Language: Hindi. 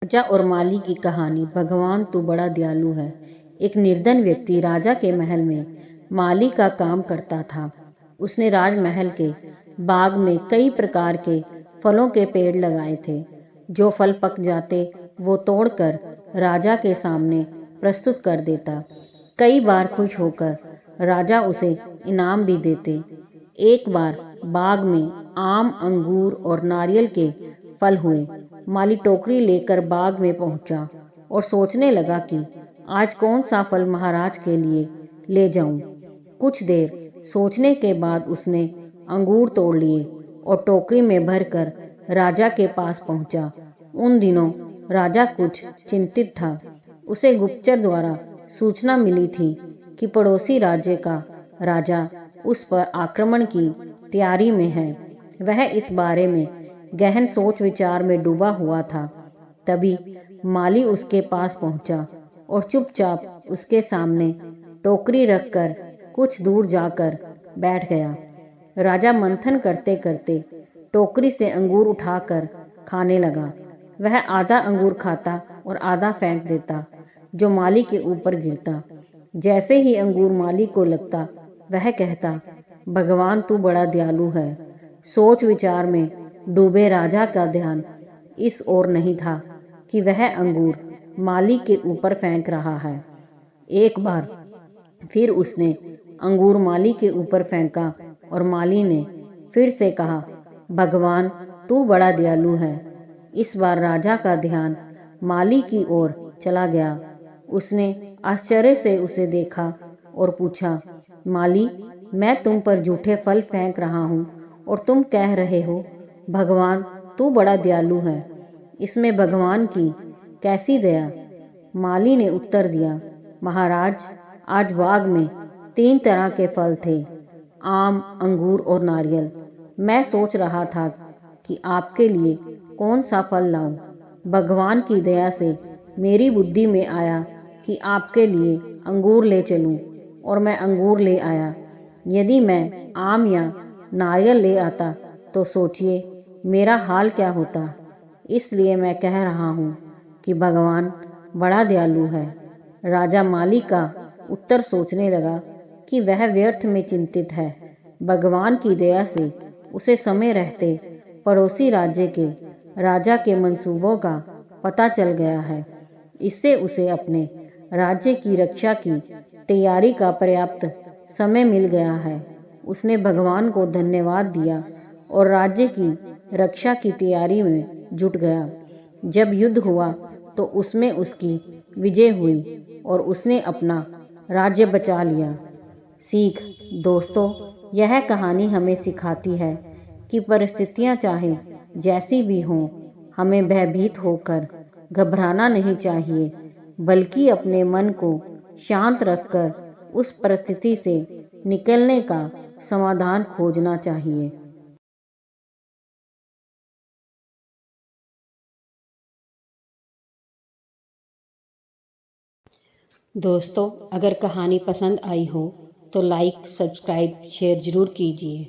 राजा और माली की कहानी। भगवान तू बड़ा दयालु है। एक निर्धन व्यक्ति राजा के महल में माली का काम करता था। उसने राजमहल के बाग में कई प्रकार के फलों के पेड़ लगाए थे। जो फल पक जाते वो तोड़कर राजा के सामने प्रस्तुत कर देता। कई बार खुश होकर राजा उसे इनाम भी देते। एक बार बाग में आम, अंगूर और नारियल के फल हुए। माली टोकरी लेकर बाग में पहुंचा और सोचने लगा कि आज कौन सा फल महाराज के लिए ले जाऊं। कुछ देर सोचने के बाद उसने अंगूर तोड़ लिए और टोकरी में भरकर राजा के पास पहुंचा। उन दिनों राजा कुछ चिंतित था। उसे गुप्तचर द्वारा सूचना मिली थी कि पड़ोसी राज्य का राजा उस पर आक्रमण की तैयारी में है। वह इस बारे में गहन सोच विचार में डूबा हुआ था। तभी माली उसके पास पहुंचा और चुपचाप उसके सामने टोकरी रखकर कुछ दूर जाकर बैठ गया। राजा मंथन करते करते टोकरी से अंगूर उठाकर खाने लगा। वह आधा अंगूर खाता और आधा फेंक देता, जो माली के ऊपर गिरता। जैसे ही अंगूर माली को लगता, वह कहता, भगवान तू बड़ा दयालु है। सोच विचार में डूबे राजा का ध्यान इस ओर नहीं था कि वह अंगूर माली के ऊपर फेंक रहा है। एक बार फिर उसने अंगूर माली के ऊपर फेंका और माली ने फिर से कहा, भगवान तू बड़ा दयालु है। इस बार राजा का ध्यान माली की ओर चला गया। उसने आश्चर्य से उसे देखा और पूछा, माली, मैं तुम पर झूठे फल फेंक रहा हूँ और तुम कह रहे हो भगवान तू बड़ा दयालु है। इसमें भगवान की कैसी दया। माली ने उत्तर दिया, महाराज, आज बाग में 3 तरह के फल थे, आम, अंगूर और नारियल। मैं सोच रहा था कि आपके लिए कौन सा फल लाऊं। भगवान की दया से मेरी बुद्धि में आया कि आपके लिए अंगूर ले चलूं और मैं अंगूर ले आया। यदि मैं आम या नारियल ले आता तो सोचिए मेरा हाल क्या होता। इसलिए मैं कह रहा हूँ कि भगवान बड़ा दयालु है। राजा माली का उत्तर सोचने लगा कि वह व्यर्थ में चिंतित है। भगवान की दया से उसे समय रहते पड़ोसी राज्य के राजा के मंसूबों का पता चल गया है। इससे उसे अपने राज्य की रक्षा की तैयारी का पर्याप्त समय मिल गया है। उसने भगवान को धन्यवाद दिया और राज्य की रक्षा की तैयारी में जुट गया। जब युद्ध हुआ तो उसमें उसकी विजय हुई और उसने अपना राज्य बचा लिया। सीख। दोस्तों, यह कहानी हमें सिखाती है कि परिस्थितियां चाहे जैसी भी हों, हमें भयभीत होकर घबराना नहीं चाहिए, बल्कि अपने मन को शांत रखकर उस परिस्थिति से निकलने का समाधान खोजना चाहिए। दोस्तों, अगर कहानी पसंद आई हो तो लाइक, सब्सक्राइब, शेयर ज़रूर कीजिए।